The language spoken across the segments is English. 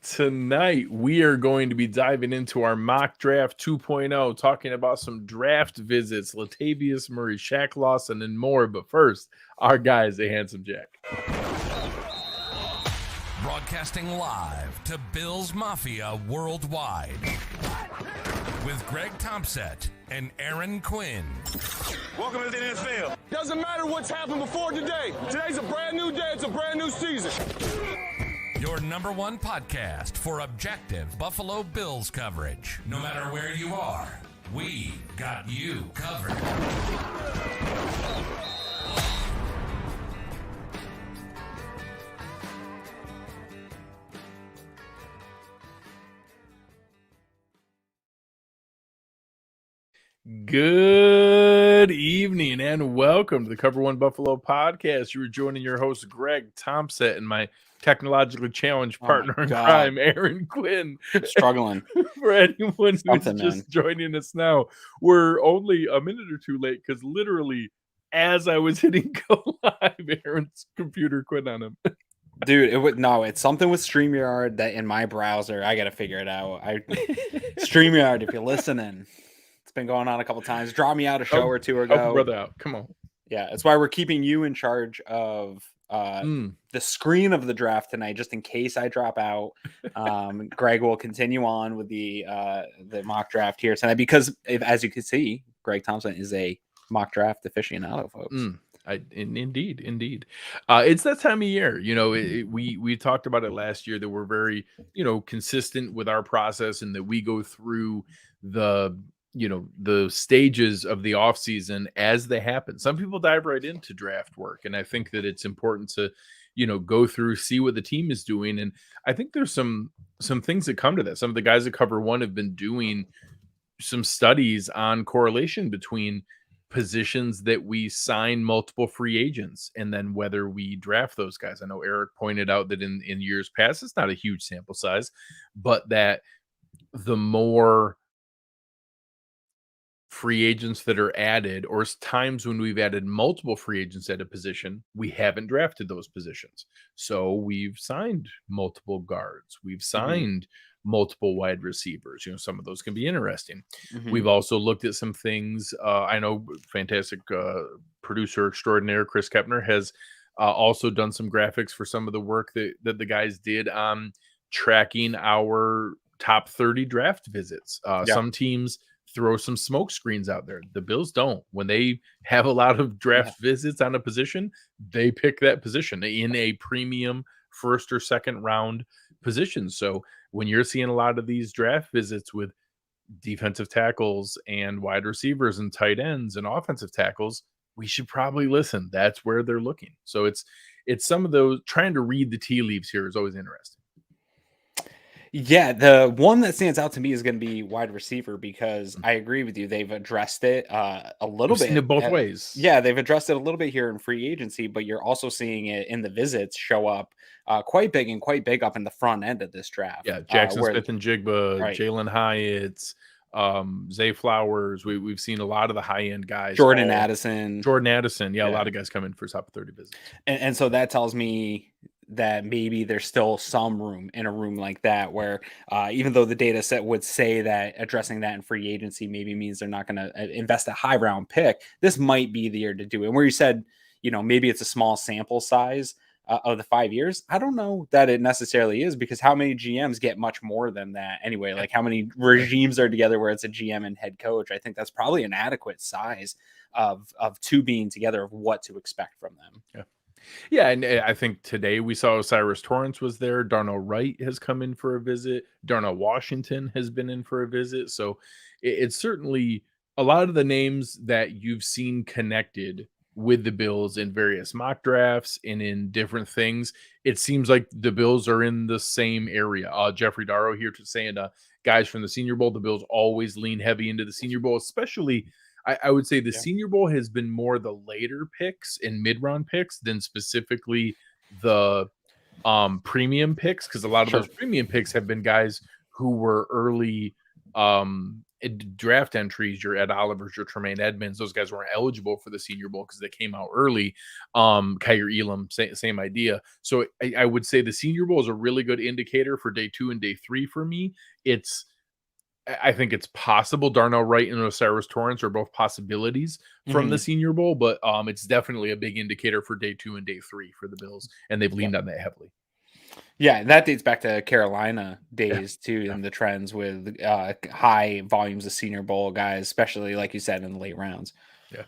Tonight, we are going to be diving into our mock draft 2.0, talking about some draft visits, Latavius Murray, Shaq, Lawson, and more. But first, our guy is a handsome Jack. Broadcasting live to Bills Mafia worldwide with Greg Tompsett and Aaron Quinn. Welcome to the NFL. Doesn't matter what's happened before today. Today's a brand new day. It's a brand new season. Your number one podcast for objective Buffalo Bills coverage. No matter where you are, we got you covered. Good evening and welcome to the Cover One Buffalo podcast. You are joining your host, Greg Tompsett, and my technologically challenged partner in crime, Aaron Quinn. Struggling. For anyone who's just joining us now, we're only a minute or two late because literally as I was hitting go live, Aaron's computer quit on him. Dude, it's something with StreamYard that in my browser, I got to figure it out. StreamYard, if you're listening, it's been going on a couple times. Draw me out a show or two ago. Help brother out. Come on. Yeah, that's why we're keeping you in charge of the screen of the draft tonight, just in case I drop out. Greg will continue on with the mock draft here tonight because, as you can see, Greg Tompsett is a mock draft aficionado, folks. Indeed. It's that time of year. You know, we talked about it last year that we're very, consistent with our process and that we go through the stages of the off season as they happen. Some people dive right into draft work. And I think that it's important to, go through, see what the team is doing. And I think there's some things that come to that. Some of the guys at Cover One have been doing some studies on correlation between positions that we sign multiple free agents and then whether we draft those guys. I know Eric pointed out that in years past, it's not a huge sample size, but that the more free agents that are added, or times when we've added multiple free agents at a position, we haven't drafted those positions. So we've signed multiple guards. We've signed multiple wide receivers. Some of those can be interesting. We've also looked at some things. I know fantastic producer extraordinaire Chris Kepner has also done some graphics for some of the work that the guys did on tracking our top 30 draft visits. Some teams throw some smoke screens out there. The Bills don't. When they have a lot of draft visits on a position, they pick that position in a premium first or second round position. So when you're seeing a lot of these draft visits with defensive tackles and wide receivers and tight ends and offensive tackles, we should probably listen. That's where they're looking. So it's some of those, trying to read the tea leaves here is always interesting. Yeah, the one that stands out to me is going to be wide receiver because I agree with you. They've addressed it a little bit. Seen it both ways. Yeah, they've addressed it a little bit here in free agency, but you're also seeing it in the visits show up quite big up in the front end of this draft. Yeah, Jackson Smith-Njigba, right. Jalen Hyatt, Zay Flowers. We've seen a lot of the high-end guys. Jordan Addison. Yeah, a lot of guys come in for top 30 visits. And so that tells me that maybe there's still some room in a room like that where even though the data set would say that addressing that in free agency maybe means they're not going to invest a high round pick, this might be the year to do it. And where you said, maybe it's a small sample size of the 5 years. I don't know that it necessarily is because how many GMs get much more than that anyway? Like how many regimes are together where it's a GM and head coach? I think that's probably an adequate size of two being together of what to expect from them. Yeah, and I think today we saw Cyrus Torrance was there. Darnell Wright has come in for a visit. Darnell Washington has been in for a visit. So it's certainly a lot of the names that you've seen connected with the Bills in various mock drafts and in different things. It seems like the Bills are in the same area. Jeffrey Darrow here saying guys from the Senior Bowl, the Bills always lean heavy into the Senior Bowl, especially I would say the Senior Bowl has been more the later picks and mid-round picks than specifically the premium picks, because a lot of those premium picks have been guys who were early draft entries, your Ed Olivers, your Tremaine Edmonds, those guys weren't eligible for the Senior Bowl because they came out early. Kyer Elam, same idea. So I would say the Senior Bowl is a really good indicator for day 2 and day 3 for me. I think it's possible Darnell Wright and Osiris Torrance are both possibilities from the Senior Bowl, but it's definitely a big indicator for day 2 and day 3 for the Bills, and they've leaned on that heavily. Yeah, that dates back to Carolina days too, and the trends with high volumes of Senior Bowl guys, especially like you said in the late rounds. Yeah.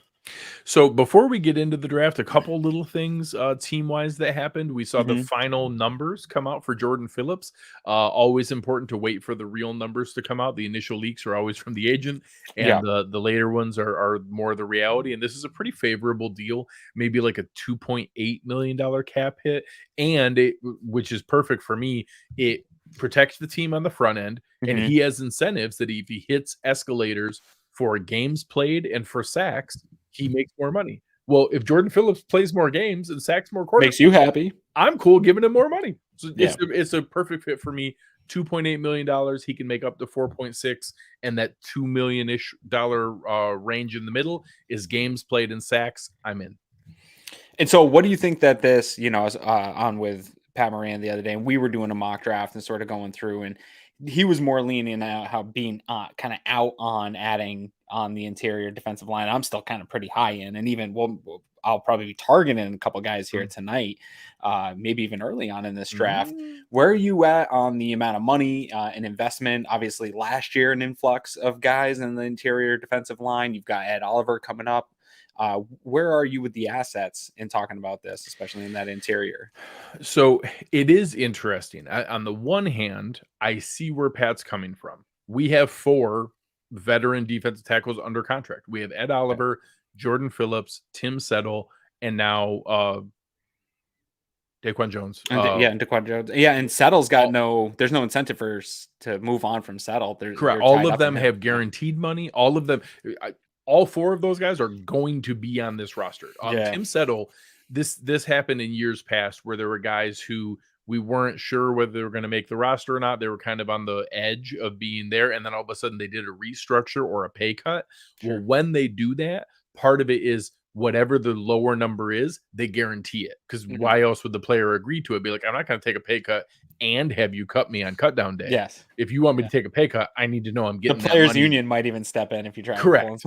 So before we get into the draft, a couple little things team-wise that happened. We saw the final numbers come out for Jordan Phillips. Always important to wait for the real numbers to come out. The initial leaks are always from the agent, and the later ones are more the reality. And this is a pretty favorable deal, maybe like a $2.8 million cap hit, and which is perfect for me. It protects the team on the front end, and he has incentives that if he hits escalators for games played and for sacks, he makes more money. Well, if Jordan Phillips plays more games and sacks more quarterbacks, makes you happy, I'm cool giving him more money. So it's a perfect fit for me. $2.8 million. He can make up to 4.6, and that $2 million-ish range in the middle is games played and sacks. I'm in. And so what do you think that this, I was on with Pat Moran the other day, and we were doing a mock draft and sort of going through, and he was more leaning out how being kind of out on adding on the interior defensive line. I'm still kind of pretty high in, and even I'll probably be targeting a couple guys here tonight, maybe even early on in this draft. Where are you at on the amount of money and investment? Obviously, last year an influx of guys in the interior defensive line. You've got Ed Oliver coming up. Where are you with the assets in talking about this, especially in that interior? So it is interesting. On the one hand, I see where Pat's coming from. We have 4 veteran defensive tackles under contract. We have Ed Oliver, Jordan Phillips, Tim Settle, and now Daquan Jones. And Daquan Jones. Yeah, and Settle's got there's no incentive to move on from Settle. Correct. All of them have guaranteed money. All of them. All 4 of those guys are going to be on this roster. Tim Settle, this happened in years past where there were guys who we weren't sure whether they were going to make the roster or not. They were kind of on the edge of being there, and then all of a sudden they did a restructure or a pay cut. Well, when they do that, part of it is whatever the lower number is, they guarantee it. Because why else would the player agree to it? Be like, I'm not going to take a pay cut and have you cut me on cut down day. Yes. If you want me to take a pay cut, I need to know I'm getting the players union might even step in if you try. Correct.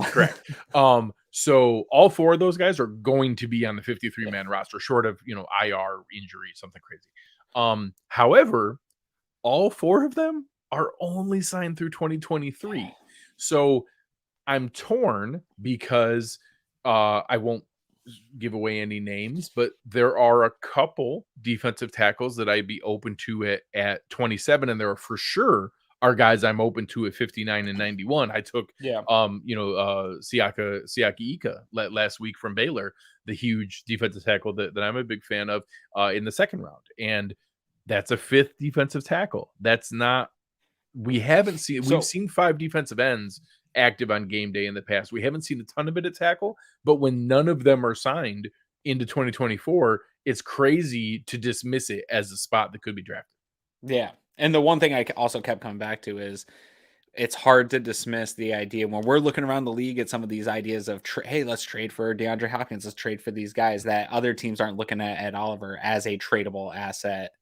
So all 4 of those guys are going to be on the 53-man roster, short of IR injury, something crazy. However, all 4 of them are only signed through 2023. So I'm torn because I won't give away any names, but there are a couple defensive tackles that I'd be open to at 27, and there are for sure are guys I'm open to at 59 and 91. I took Siaki Ika last week from Baylor, the huge defensive tackle that I'm a big fan of in the second round, and that's a 5th defensive tackle. That's not we haven't seen. We've seen 5 defensive ends active on game day in the past. We haven't seen a ton of it at tackle, but when none of them are signed into 2024, it's crazy to dismiss it as a spot that could be drafted. Yeah. And the one thing I also kept coming back to is it's hard to dismiss the idea when we're looking around the league at some of these ideas of, hey, let's trade for DeAndre Hopkins. Let's trade for these guys, that other teams aren't looking at Ed Oliver as a tradable asset,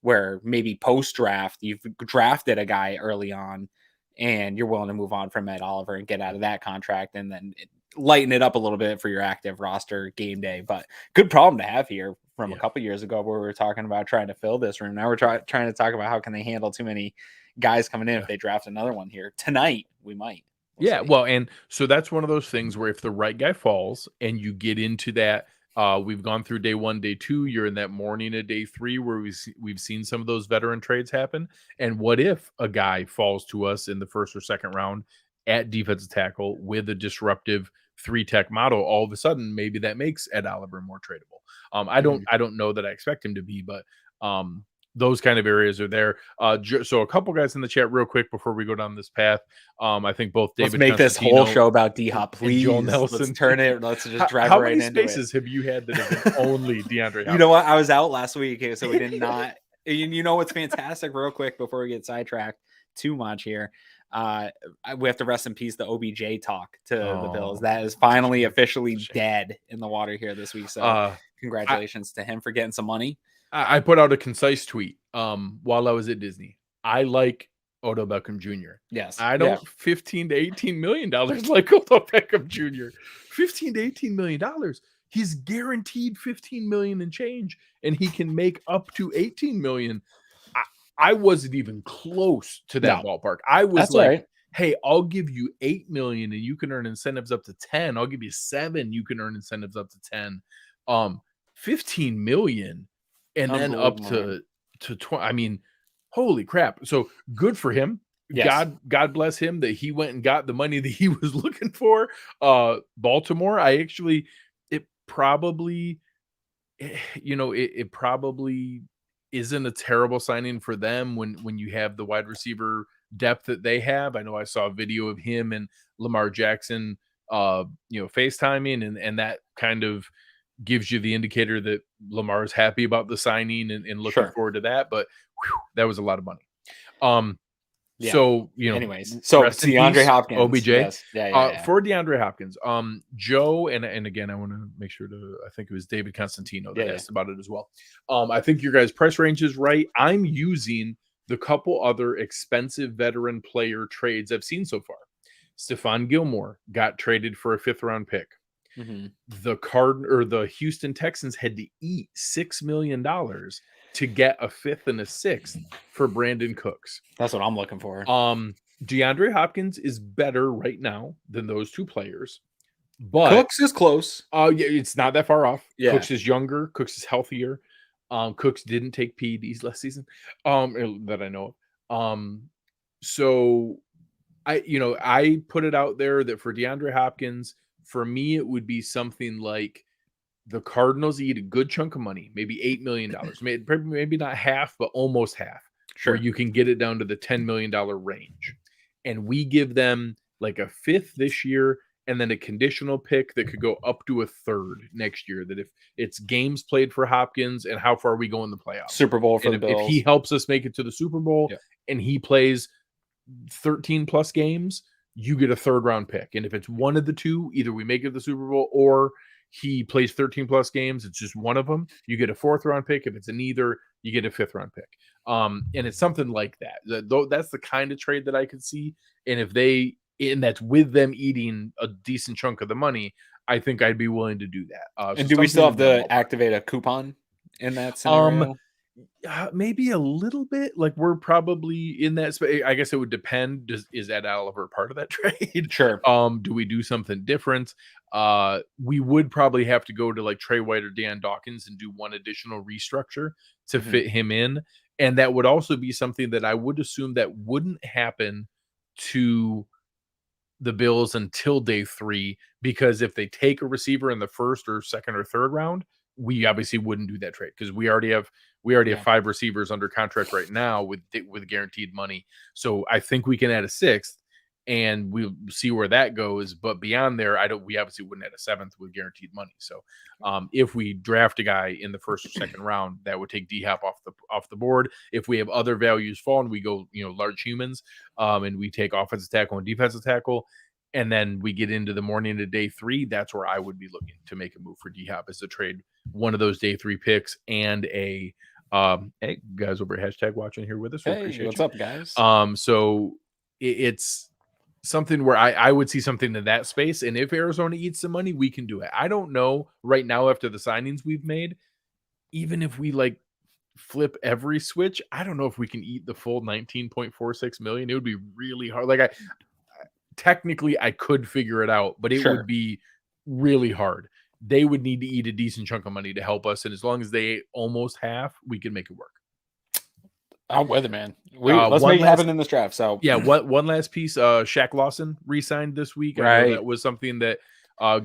where maybe post-draft, you've drafted a guy early on and you're willing to move on from Ed Oliver and get out of that contract and then lighten it up a little bit for your active roster game day. But good problem to have here from a couple years ago where we were talking about trying to fill this room. Now we're trying to talk about how can they handle too many guys coming in if they draft another one here. Tonight, we might. We'll see. Well, and so that's one of those things where if the right guy falls and you get into that, we've gone through day 1, day 2, you're in that morning of day 3 where we've seen some of those veteran trades happen. And what if a guy falls to us in the first or second round at defensive tackle with a disruptive 3-tech model? All of a sudden, maybe that makes Ed Oliver more tradable. I don't know that I expect him to be, but those kind of areas are there. So a couple guys in the chat real quick before we go down this path. I think both David. Let's make this whole show about DHop, please. Joel Nelson. Let's turn it. Let's just drive how right many into spaces have you had that have been only DeAndre Hopkins? You know what? I was out last week, so we did not. You know what's fantastic? Real quick before we get sidetracked too much here. We have to rest in peace the OBJ talk to the Bills. Oh, That is finally shame. officially Shame. dead in the water here this week. So congratulations to him for getting some money. I put out a concise tweet while I was at Disney. I like Odell Beckham Jr. Yes. I don't 15 to 18 million dollars like Odell Beckham Jr. 15 to 18 million dollars. He's guaranteed 15 million and change, and he can make up to 18 million. I wasn't even close to that ballpark. I was That's like, hey, I'll give you 8 million and you can earn incentives up to 10. I'll give you 7, you can earn incentives up to 10. 15 million and then up to 20. I mean, holy crap. So good for him. yes. God bless him that he went and got the money that he was looking for. Baltimore, it probably isn't a terrible signing for them when you have the wide receiver depth that they have. I know I saw a video of him and Lamar Jackson FaceTiming, and that kind of gives you the indicator that Lamar is happy about the signing and looking forward to that. But that was a lot of money. So, anyways, so DeAndre Hopkins, OBJ, yes. For DeAndre Hopkins, Joe, and again, I want to make sure I think it was David Constantino that asked about it as well. I think your guys' price range is right. I'm using the couple other expensive veteran player trades I've seen so far. Stephon Gilmore got traded for a 5th round pick. Mm-hmm. The Houston Texans had to eat $6 million to get a 5th and a 6th for Brandon Cooks. That's what I'm looking for. DeAndre Hopkins is better right now than those two players, but Cooks is close. It's not that far off. Yeah. Cooks is younger. Cooks is healthier. Cooks didn't take PEDs last season, that I know of. So I put it out there that for DeAndre Hopkins, for me, it would be something like the Cardinals eat a good chunk of money, maybe $8 million, maybe not half, but almost half. Sure, you can get it down to the $10 million range, and we give them like a 5th this year, and then a conditional pick that could go up to a 3rd next year. That if it's games played for Hopkins and how far we go in the playoffs, Super Bowl for the Bills. If he helps us make it to the Super Bowl and he plays 13 plus games, you get a 3rd round pick. And if it's one of the two, either we make it to the Super Bowl or he plays 13 plus games, it's just one of them, you get a 4th round pick. If it's a neither, you get a 5th round pick. And it's something like that. That's the kind of trade that I could see. And that's with them eating a decent chunk of the money, I think I'd be willing to do that. And do we still have to activate a coupon in that scenario? Maybe a little bit. Like we're probably in that space. I guess it would depend. Is Ed Oliver part of that trade? Sure. Do we do something different? We would probably have to go to like Trey White or Dan Dawkins and do one additional restructure to fit him in. And that would also be something that I would assume that wouldn't happen to the Bills until day 3, because if they take a receiver in the 1st or 2nd or 3rd round, we obviously wouldn't do that trade because we already have 5 receivers under contract right now with guaranteed money. So I think we can add a 6th and we'll see where that goes. But beyond there, we obviously wouldn't add a 7th with guaranteed money. So if we draft a guy in the 1st or 2nd round, that would take DHop off the board. If we have other values fall and we go, large humans, and we take offensive tackle and defensive tackle, and then we get into the morning of day 3, that's where I would be looking to make a move for DHop, is to trade one of those day 3 picks and a hey guys over at hashtag watching here with us. Hey, what's up, guys? So it's something where I would see something in that space. And if Arizona eats some money, we can do it. I don't know right now after the signings we've made, even if we like flip every switch, I don't know if we can eat the full 19.46 million. It would be really hard. Like technically I could figure it out, but it would be really hard. They would need to eat a decent chunk of money to help us. And as long as they ate almost half, we can make it work. I'm with it, man. Let's make it happen in this draft. So yeah, one last piece. Shaq Lawson re-signed this week. Right. I know that was something that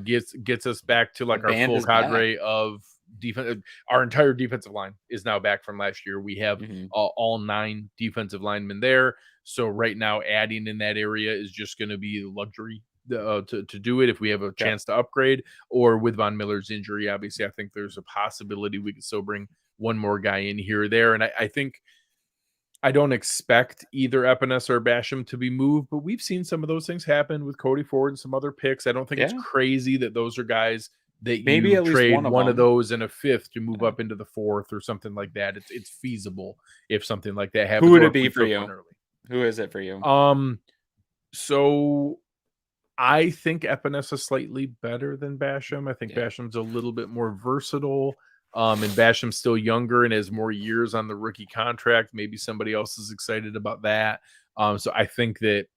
gets us back to like our full cadre of defense. Our entire defensive line is now back from last year. We have all 9 defensive linemen there. So right now, adding in that area is just going to be luxury to do it if we have a chance to upgrade. Or with Von Miller's injury, obviously, I think there's a possibility we could still bring one more guy in here or there. And I think I don't expect either Epinesa or Basham to be moved, but we've seen some of those things happen with Cody Ford and some other picks. I don't think it's Yeah. crazy that those are guys that Maybe you at least trade one of them. those in a fifth to move Yeah. up into the fourth or something like that. It's feasible if something like that happens. Who would or it if be we for took you? one early. Who is it for you? So I think Epinesa slightly better than Basham. I think Yeah. Basham's a little bit more versatile. And Basham's still younger and has more years on the rookie contract. Maybe somebody else is excited about that. So I think that,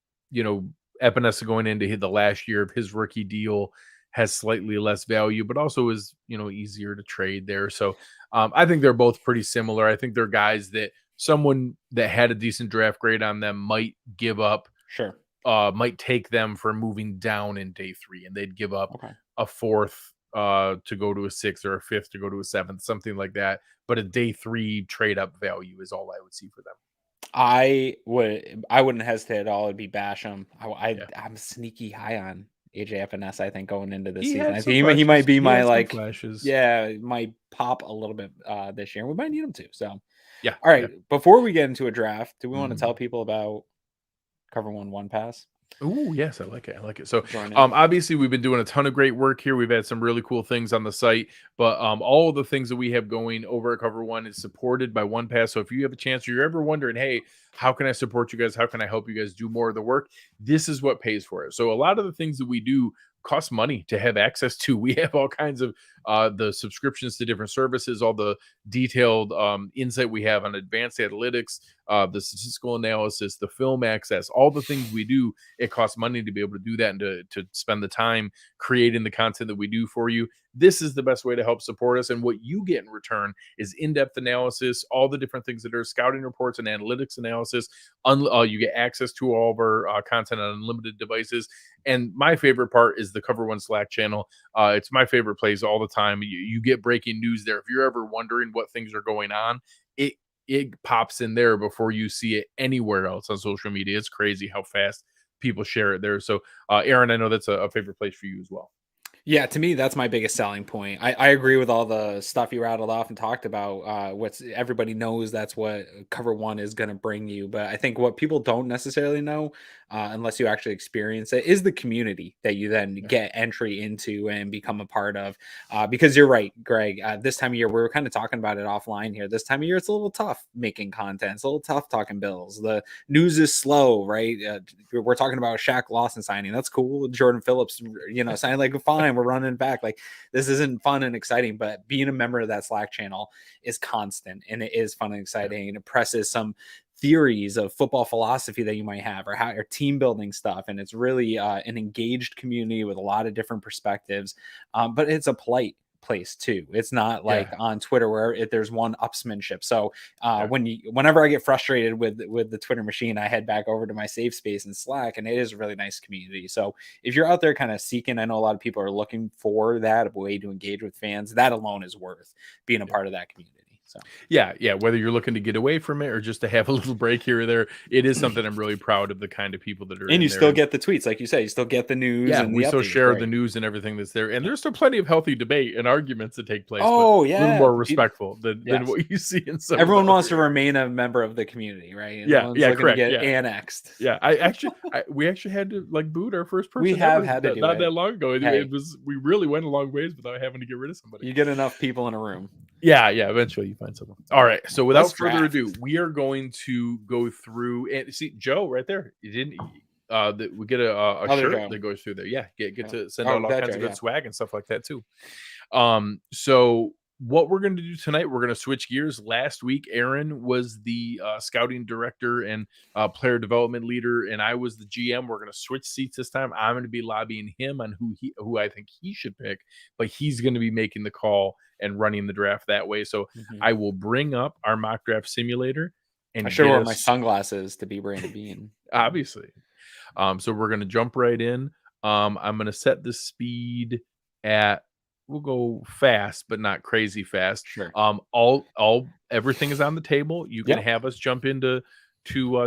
Epinesa going into the last year of his rookie deal has slightly less value, but also is, easier to trade there. So I think they're both pretty similar. I think they're guys that someone that had a decent draft grade on them might give up, Sure. might take them for moving down in day 3, and they'd give up Okay. a fourth to go to a 6th or a 5th to go to a 7th, something like that. But a day 3 trade up value is all I would see for them. I wouldn't hesitate at all. It'd be Basham. I'm sneaky high on AJ Epinesa, I think, going into this He season. had I some think he might flashes. be He my had some like flashes. yeah, might pop a little bit this year. We might need him to. So Yeah. all right. Yeah. Before we get into a draft, do we want to Mhm. tell people about Cover One Pass? Oh, yes, I like it. I like it. So, Join in. obviously, we've been doing a ton of great work here. We've had some really cool things on the site, but all of the things that we have going over at Cover One is supported by OnePass. So, if you have a chance, or you're ever wondering, hey, how can I support you guys? How can I help you guys do more of the work? This is what pays for it. So, a lot of the things that we do cost money to have access to. We have all kinds of the subscriptions to different services, all the detailed insight we have on advanced analytics, the statistical analysis, the film access, all the things we do. It costs money to be able to do that and to spend the time creating the content that we do for you. This is the best way to help support us. And what you get in return is in-depth analysis, all the different things that are scouting reports and analytics analysis. You get access to all of our content on unlimited devices. And my favorite part is the Cover One Slack channel. It's my favorite place all the time. You get breaking news there. If you're ever wondering what things are going on, it pops in there before you see it anywhere else on social media. It's crazy how fast people share it there. So, Aaron, I know that's a favorite place for you as well. Yeah, to me, that's my biggest selling point. I agree with all the stuff you rattled off and talked about. What's everybody knows that's what Cover One is going to bring you. But I think what people don't necessarily know, unless you actually experience it, is the community that you then get entry into and become a part of. Because you're right, Greg. This time of year, we were kind of talking about it offline here. This time of year, it's a little tough making content. It's a little tough talking Bills. The news is slow, right? We're talking about Shaq Lawson signing. That's cool. Jordan Phillips, signing like fine. We're running back. Like this isn't fun and exciting, but being a member of that Slack channel is constant and it is fun and exciting. And it presses some theories of football philosophy that you might have or team building stuff. And it's really an engaged community with a lot of different perspectives. But it's a polite place too. It's not like on Twitter where there's one upsmanship. So whenever I get frustrated with the Twitter machine, I head back over to my safe space in Slack, and it is a really nice community. So if you're out there kind of seeking, I know a lot of people are looking for that, a way to engage with fans. That alone is worth being a part of that community. So yeah, whether you're looking to get away from it or just to have a little break here or there, it is something I'm really proud of the kind of people that are. And you there. still get the tweets, like you said, you still get the news. Yeah, and we still updates, share right? the news and everything that's there, and there's still plenty of healthy debate and arguments that take place. Oh, but yeah, a little more respectful than what you see in some. Everyone wants to remain a member of the community, right? And no one's looking correct. to get annexed. Yeah, we actually had to boot our first person. We have had to do not it. that long ago. We really went a long ways without having to get rid of somebody. You get enough people in a room. Yeah. Eventually, you find someone. All right. So without further ado, we are going to go through and see Joe right there. You didn't. We get a shirt Joe that goes through there. Yeah, get to send out all kinds of good swag and stuff like that too. So what we're going to do tonight, we're going to switch gears. Last week, Aaron was the scouting director and player development leader, and I was the GM. We're going to switch seats this time. I'm going to be lobbying him on who I think he should pick, but he's going to be making the call and running the draft that way. So I will bring up our mock draft simulator. And I should wear my sunglasses to be Brandon Bean. Obviously. So we're going to jump right in. I'm going to set the speed at, we'll go fast, but not crazy fast. Sure. Everything is on the table. You can have us jump into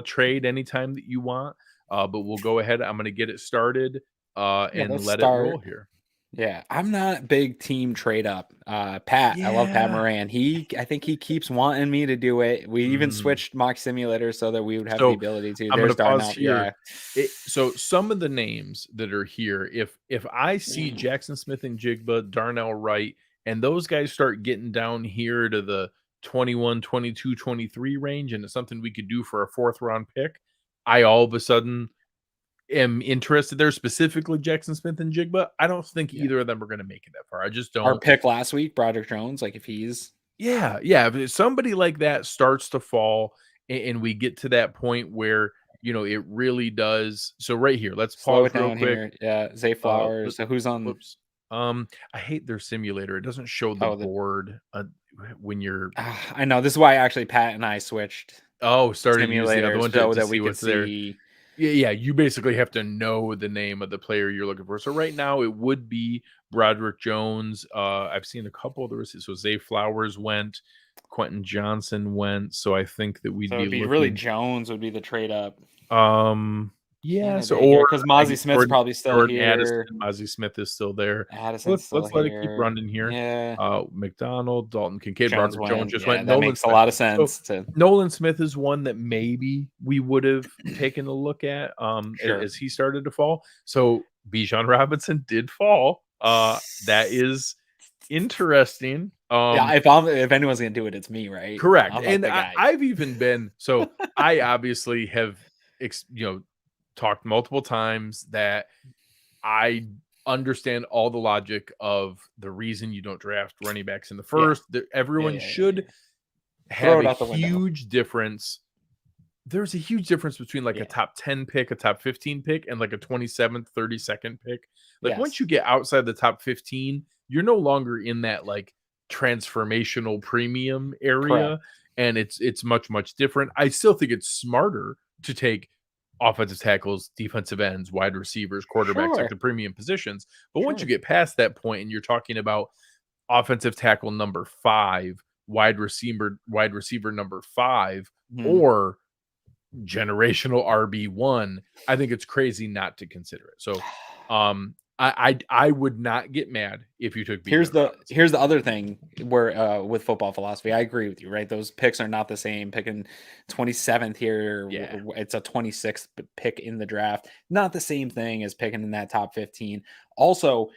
trade anytime that you want. But we'll go ahead. I'm going to get it started and let it roll here. Yeah, I'm not big team trade up. Pat, I love Pat Yeah. Moran. I think he keeps wanting me to do it. We even Mm. switched mock simulator so that we would have the So ability to. I'm There's gonna pause Darnell. here. Yeah. So some of the names that are here, if I see Jackson Smith and Jigba, Darnell Wright, and those guys start getting down here to the 21, 22, 23 range, and it's something we could do for a fourth round pick, I all of a sudden am interested there, specifically Jackson Smith and Jigba. I don't think Yeah. either of them are gonna make it that far. I just Our don't. pick last week, Broderick Jones, like if he's Yeah, yeah. If somebody like that starts to fall and we get to that point where, it really does. So right here, let's slow pause it real down quick. here. Yeah. Zay Let Flowers. So who's on? Whoops. I hate their simulator. It doesn't show the Oh, board when you're I know. This is why actually Pat and I switched started using the other simulators one to, so to that see we could what's there. see. Yeah, you basically have to know the name of the player you're looking for. So right now it would be Broderick Jones. I've seen a couple of the receipts. So Zay Flowers went, Quentin Johnson went. So I think that we'd So be it'd be really looking. Jones would be the trade up Yeah, so candidate here or because I Mozzie guess Smith's probably still Jordan Addison, here. Ozzie Smith is still there. Addison's Let's still let it keep here. running here. Yeah. McDonald, Dalton Kincaid, Jones Broderick Jones went. just Yeah, went. that Nolan makes a Smith. lot of So sense to Nolan Smith is one that maybe we would have taken a look at sure. as he started to fall. So Bijan Robinson did fall. That is interesting. Yeah, if anyone's gonna do it, it's me, right? Correct. I'm like And the guy. I've even been so I obviously have talked multiple times that I understand all the logic of the reason you don't draft running backs in the Yeah. first. Everyone Yeah. should Throw have it a out the window. huge difference. There's a huge difference between like Yeah. a top 10 pick, a top 15 pick, and like a 27th, 32nd pick. Like once Yes. you get outside the top 15, you're no longer in that like transformational premium area. Correct. And it's much, much different. I still think it's smarter to take offensive tackles, defensive ends, wide receivers, quarterbacks, like Sure. the premium positions. But once you Sure. get past that point and you're talking about offensive tackle number 5, wide receiver number 5, Mhm. or generational RB1, I think it's crazy not to consider it. So I would not get mad if you took Bijan Robinson. Here's the other thing where with football philosophy, I agree with you, right? Those picks are not the same. Picking 27th here, Yeah. it's a 26th pick in the draft. Not the same thing as picking in that top 15. Also,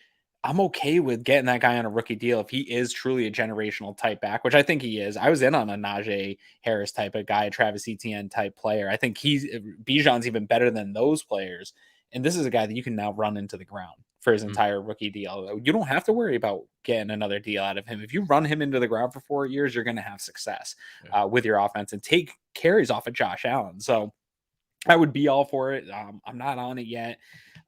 I'm okay with getting that guy on a rookie deal if he is truly a generational type back, which I think he is. I was in on a Najee Harris type of guy, Travis Etienne type player. I think Bijan's even better than those players. And this is a guy that you can now run into the ground for his entire rookie deal. You don't have to worry about getting another deal out of him. If you run him into the ground for 4 years, you're going to have success with your offense and take carries off of Josh Allen. So I would be all for it. I'm not on it yet.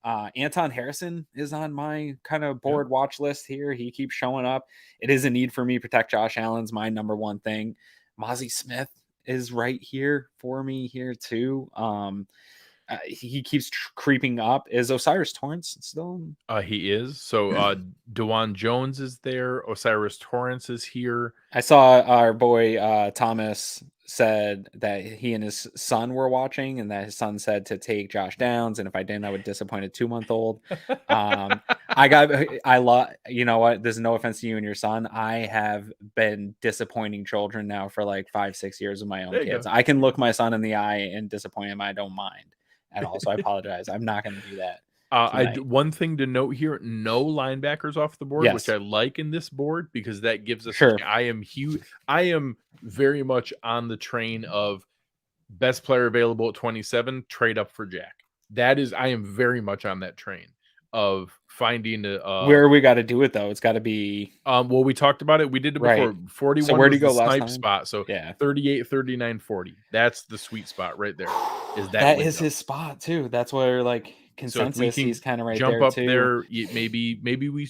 Anton Harrison is on my kind of board watch list here. He keeps showing up. It is a need for me. Protect Josh Allen's my number one thing. Mozzie Smith is right here for me here too. He keeps creeping up. Is Osiris Torrance still? He is. So Dewan Jones is there. Osiris Torrance is here. I saw our boy Thomas said that he and his son were watching, and that his son said to take Josh Downs, and if I didn't, I would disappoint a 2-month-old. I love. You know what? There's no offense to you and your son. I have been disappointing children now for like 5-6 years with my own kids. I can look my son in the eye and disappoint him. I don't mind at all. So I apologize. I'm not going to do that. One thing to note here: no linebackers off the board, which I like in this board because that gives us. Sure. I am very much on the train of best player available at 27. Trade up for Jack. I am very much on that train of finding where we got to do it though. It's got to be. Well, we talked about it. We did it before. 41. So where do you go last last snipe time? spot? So yeah, 38, 39, 40. That's the sweet spot right there. That is his spot too. That's where like consensus. He's kind of right jump there up too. there. Maybe we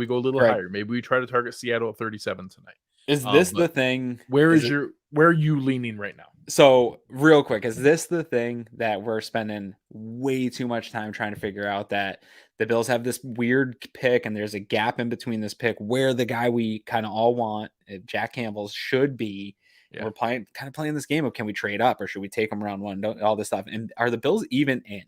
go a little higher. Maybe we try to target Seattle at 37 tonight. Is this the thing? Where are you leaning right now? So real quick, is this the thing that we're spending way too much time trying to figure out, that the Bills have this weird pick and there's a gap in between this pick where the guy we kind of all want, Jack Campbell, should be. Yeah. We're playing this game of, can we trade up or should we take them round one? All this stuff. And are the Bills even in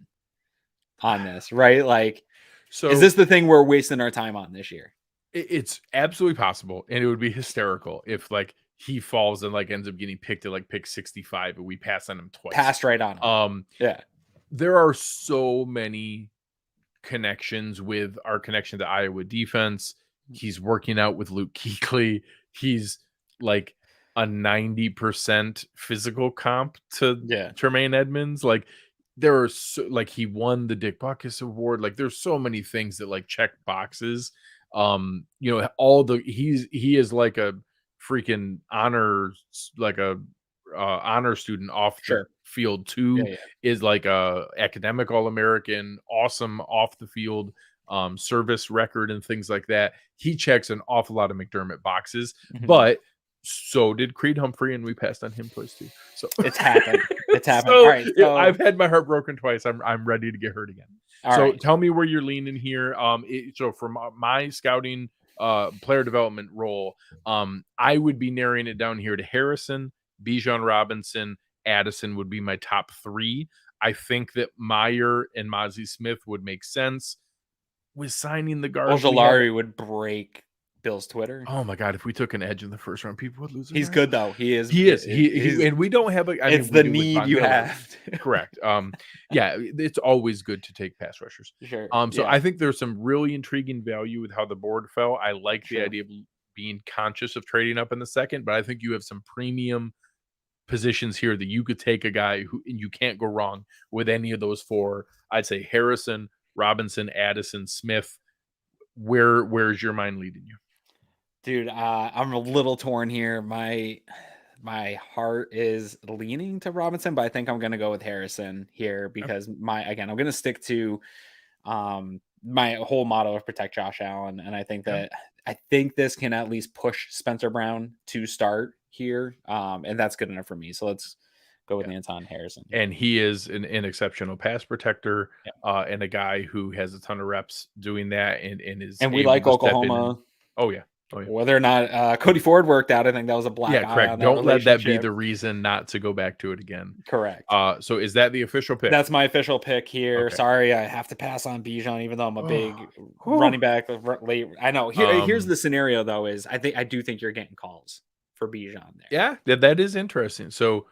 on this? Right? Like, So is this the thing we're wasting our time on this year? it's absolutely possible, and it would be hysterical if like he falls and like ends up getting picked at like pick 65 and we pass on him twice. Passed right on him. Yeah. There are so many connections with our connection to Iowa defense. He's working out with Luke Kuechly. He's like a 90% physical comp to Tremaine Edmonds. Like there are like he won the Dick Butkus Award. Like there's so many things that like check boxes. He is like a freaking honor, like a honor student off the field too. Is like a academic All-American, awesome off the field service record and things like that. He checks an awful lot of McDermott boxes, but so did Creed Humphrey, and we passed on him twice too. So it's happened. It's happened. So, all right, so I've had my heart broken twice. I'm ready to get hurt again. Tell me where you're leaning here. So from my scouting player development role, I would be narrowing it down here to Harrison, Bijan Robinson, Addison would be my top 3. I think that Meyer and Mozzie Smith would make sense with signing the guards. Ojulari would break Bill's Twitter. Oh my God! If we took an edge in the first round, people would lose. He's good though. He is. And we don't have a. It's the need you have. Correct. Yeah, it's always good to take pass rushers. Sure. So I think there's some really intriguing value with how the board fell. I like the idea of being conscious of trading up in the second, but I think you have some premium positions here that you could take a guy who, and you can't go wrong with any of those 4. I'd say Harrison, Robinson, Addison, Smith. Where's your mind leading you? Dude, I'm a little torn here. My heart is leaning to Robinson, but I think I'm going to go with Harrison here because I'm going to stick to my whole motto of protect Josh Allen, and I think that this can at least push Spencer Brown to start here, and that's good enough for me. So let's go with Anton Harrison. And he is an exceptional pass protector, and a guy who has a ton of reps doing that, and we like Oklahoma. Oh yeah. Whether or not Cody Ford worked out, I think that was a black eye. Correct. Don't let that be the reason not to go back to it again. Correct. So is that the official pick? That's my official pick here. Okay. Sorry, I have to pass on Bijan, even though I'm a big running back late. I know. Here's the scenario though: is I do think you're getting calls for Bijan there. Yeah, that is interesting. So,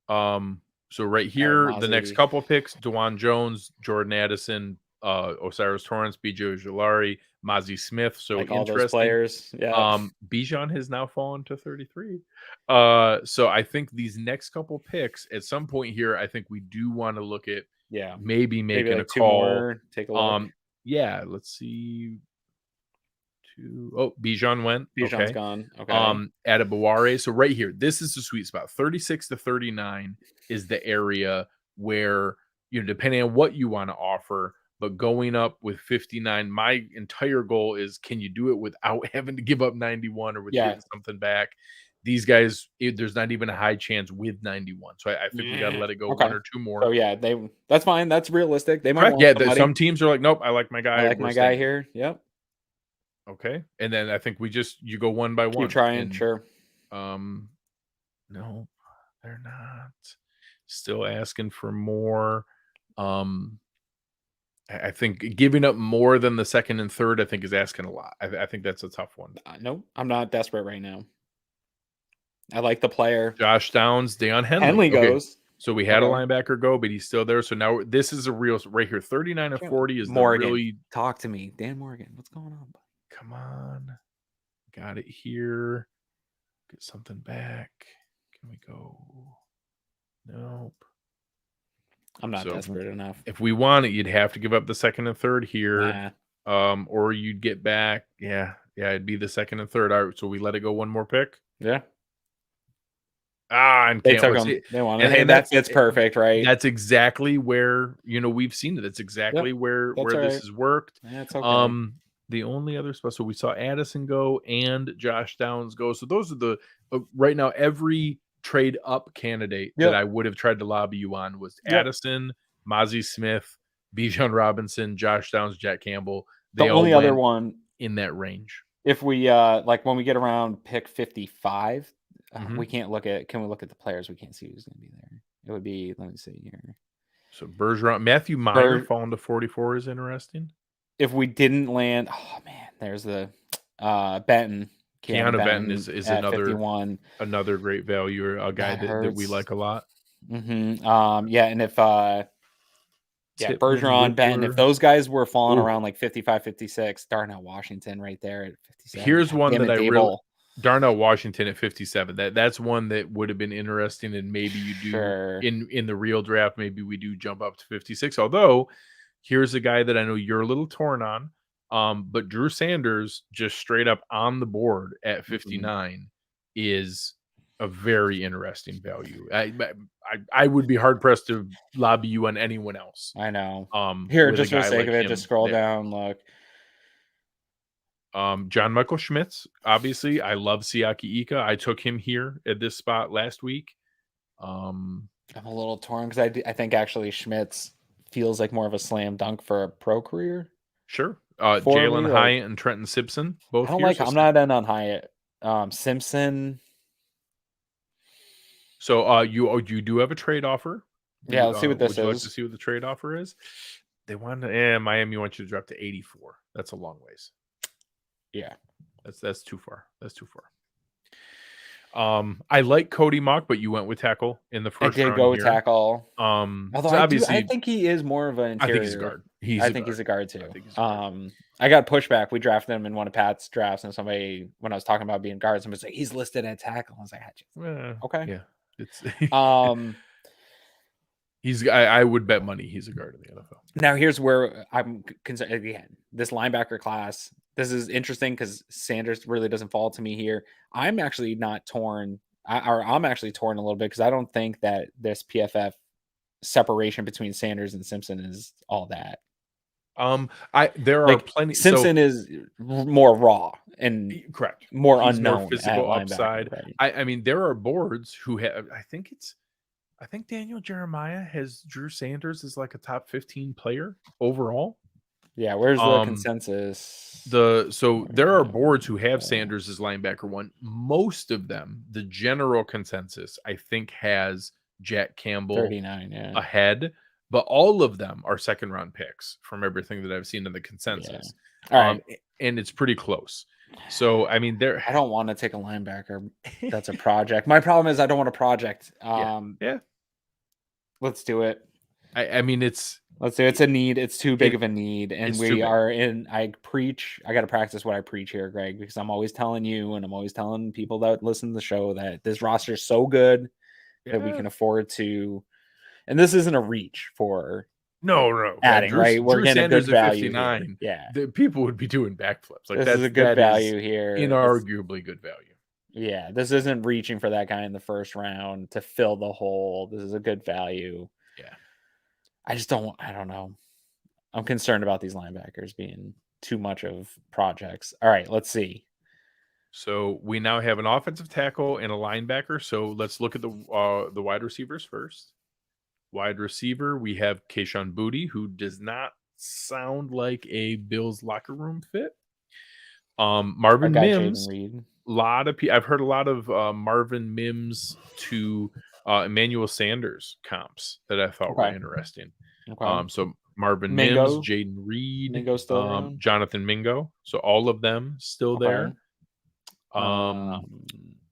right here, the next couple picks: DeJuan Jones, Jordan Addison, Osiris Torrance, B.J. Ojulari, Mozzie Smith. So like all those players. Yeah. Bijan has now fallen to 33. So I think these next couple picks at some point here, I think we do want to look at maybe making like a call. More, take a look. Yeah, let's see. Bijan went. Bijan's gone. Okay. Adebaware. So right here, this is the sweet spot. 36 to 39 is the area where, depending on what you want to offer, but going up with 59, my entire goal is, can you do it without having to give up 91 or with getting something back? These guys, there's not even a high chance with 91. So I think we got to let it go 1 or 2 more. So that's fine. That's realistic. They might want some teams are like, nope, I like my guy. I like my guy here. Yep. Okay. And then I think you go one by one. Keep trying, sure. No, they're not. Still asking for more. I think giving up more than the second and third, I think, is asking a lot. I think that's a tough one. No, I'm not desperate right now. I like the player. Josh Downs, Deion Henley. Henley goes. So we had a linebacker go, but he's still there. So now this is a real right here. 39 of 40 is Morgan. Really... Talk to me. Dan Morgan. What's going on, buddy? Come on. Got it here. Get something back. Can we go? Nope. I'm not desperate enough. If we want it, you'd have to give up the second and third here. Or you'd get back. Yeah, it'd be the second and third. All right, so we let it go one more pick. Yeah. And they took them. They want it. And that's perfect, right? That's exactly where we've seen it. That's exactly where this has worked. That's okay. The only other spot, so we saw Addison go and Josh Downs go. So those are the right now every trade up candidate that I would have tried to lobby you on was Addison, Mozzie Smith, Bijan Robinson, Josh Downs, Jack Campbell. The only other one in that range. If we like when we get around pick 55, we can't look at. Can we look at the players? We can't see who's going to be there. It would be. Let me see here. So Bergeron, Matthew Meyer falling to 44 is interesting. if we didn't land, oh man, there's the Benton. Keanu Benton is at 51. another great value, a guy that we like a lot. Yeah, and if Titman, Bergeron, Benton, if Whippler. those guys were falling Ooh. around like 55, 56, Darnell Washington right there at 57. Here's God one damn that it, I Dable. really Darnell Washington at 57. That's one that would have been interesting, and maybe you do Sure. in the real draft. Maybe we do jump up to 56. Although, here's a guy that I know you're a little torn on. But Drew Sanders just straight up on the board at 59 is a very interesting value. I would be hard pressed to lobby you on anyone else. I know. Here, with a just for the guy sake like of it, him just scroll there. down. Look, John Michael Schmitz, obviously. I love Siaki Ika. I took him here at this spot last week. I'm a little torn because I think actually Schmitz feels like more of a slam dunk for a pro career. Sure. For Jalen me, Hyatt and Trenton Simpson, both I don't here. like. So I'm not in on Hyatt. Simpson. So you do have a trade offer. Yeah, let's see what this would you like is. to see what the trade offer is? They want to, Miami wants you to drop to 84. That's a long ways. Yeah. That's too far. That's too far. I like Cody Mock, but you went with tackle in the first round. I did go with here. tackle. Although I think he is more of an interior. I think he's a guard. I think he's a guard too. I got pushback. We drafted him in one of Pat's drafts, and somebody, when I was talking about being guards, somebody's like, he's listed at tackle. I was like, okay. Yeah. It's I would bet money he's a guard in the NFL. Now here's where I'm concerned. Again, this linebacker class, this is interesting because Sanders really doesn't fall to me here. I'm actually not torn. I'm actually torn a little bit because I don't think that this PFF separation between Sanders and Simpson is all that. There are plenty. Simpson is more raw and correct, more He's unknown, more physical upside. Right? I mean, there are boards who have. I think Daniel Jeremiah has Drew Sanders as like a top 15 player overall. Yeah, where's the consensus? So there are boards who have Sanders as linebacker one. Most of them, the general consensus, I think, has Jack Campbell 39 ahead, but all of them are second round picks from everything that I've seen in the consensus. All right. And it's pretty close. So I mean, I don't want to take a linebacker. That's a project. My problem is I don't want a project. Yeah. Let's do it. I mean, let's do it. It's a need. It's too big of a need, and we are in. I got to practice what I preach here, Greg, because I'm always telling you, and I'm always telling people that listen to the show that this roster is so good that we can afford to. And this isn't a reach for. No. Adding, right? We're getting a good value. 59. Yeah. The people would be doing backflips. Like this is a good value here. Inarguably good value. Yeah. This isn't reaching for that guy in the first round to fill the hole. This is a good value. Yeah. I don't know. I'm concerned about these linebackers being too much of projects. All right, let's see. So we now have an offensive tackle and a linebacker. So let's look at the wide receivers first. Wide receiver, we have Kayshon Boutte, who does not sound like a Bills locker room fit. Marvin Mims, I've heard a lot of Marvin Mims to Emmanuel Sanders comps that I thought were interesting. So Marvin Mims, Jaden Reed, Jonathan Mingo. So all of them still there.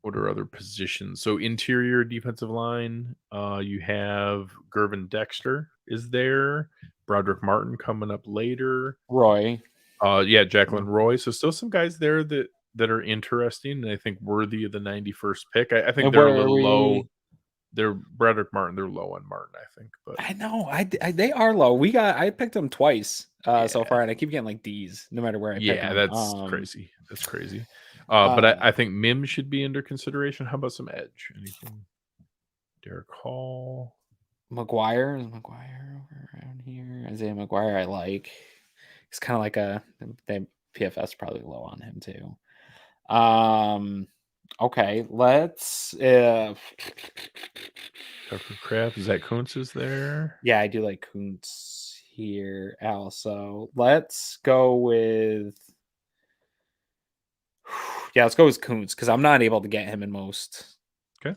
What are other positions? So interior defensive line, you have Gervin Dexter is there. Broderick Martin coming up later. Roy. Jacqueline Roy. So still some guys there that are interesting and I think worthy of the 91st pick. I think they're a little low. They're Broderick Martin. They're low on Martin, I think. But I know they are low. I picked them twice so far, and I keep getting like D's no matter where I pick them. That's crazy. That's crazy. But I think Mims should be under consideration. How about some edge? Anything? Derek Hall. McGuire over around here. Isaiah McGuire, I like. He's kind of like the PFS probably low on him too. Okay, let's. Tucker Kraft. Zach Kuntz is there. Yeah, I do like Kuntz here also. Let's go with. Yeah, let's go with Kuntz because I'm not able to get him in most. Okay.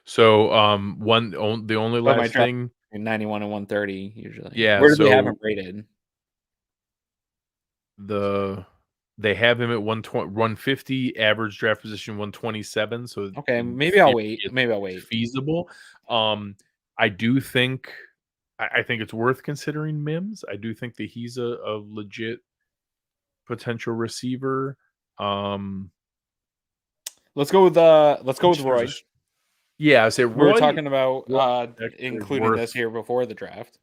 So the only last thing 91 and 130 usually. Yeah. Where do they have him rated? they have him at 150, average draft position 127. So Okay, in maybe I'll theory, wait. it's Maybe I'll wait. feasible. I do think I think it's worth considering Mims. I do think that he's a legit potential receiver. Let's go with Roy. Yeah, I say We were Roy. talking about Roy actually including worth- this here before the draft.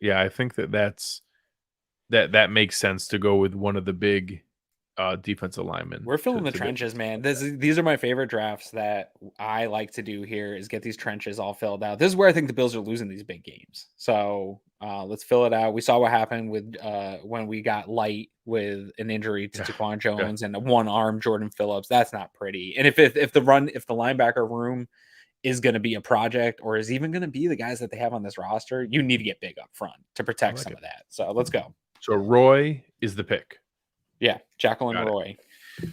Yeah, I think that makes sense to go with one of the big defensive linemen. We're filling the to trenches, man. These are my favorite drafts that I like to do here is get these trenches all filled out. This is where I think the Bills are losing these big games. So let's fill it out. We saw what happened with when we got light with an injury to Taquan Jones and a one-arm Jordan Phillips. That's not pretty. And if the linebacker room is going to be a project or is even going to be the guys that they have on this roster, you need to get big up front to protect some of that. So let's go. So Roy is the pick. Yeah, Jacqueline Roy.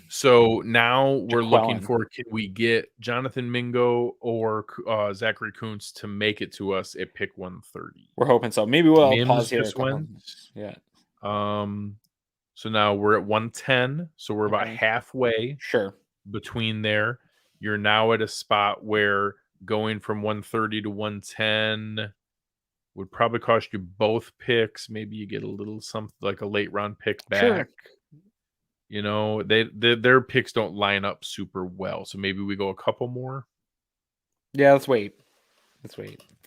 So now we're looking Jaquelin. for, can we get Jonathan Mingo or Zachary Kuntz to make it to us at pick 130? We're hoping so. Maybe we'll Mims pause here. just went. Yeah. So now we're at 110. So we're about halfway Sure. between there. You're now at a spot where going from 130 to 110 would probably cost you both picks. Maybe you get a little something like a late round pick back. Sure. You know, their picks don't line up super well. So maybe we go a couple more. Yeah, let's wait.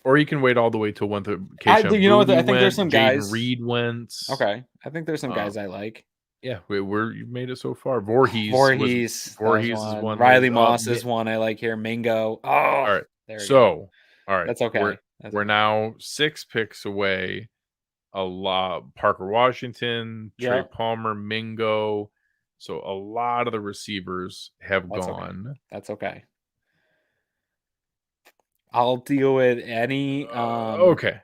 Or you can wait all the way to 130. You know what? I think there's some guys. Reed went. Okay. I think there's some guys I like. Yeah, you've made it so far. Voorhees is one. Riley Moss is one I like here. Mingo. Oh, all right. There we go. All right. That's okay. We're now 6 picks away. A lot. Parker Washington, Trey Palmer, Mingo. So a lot of the receivers have gone. Okay. That's okay. I'll deal with any. Okay.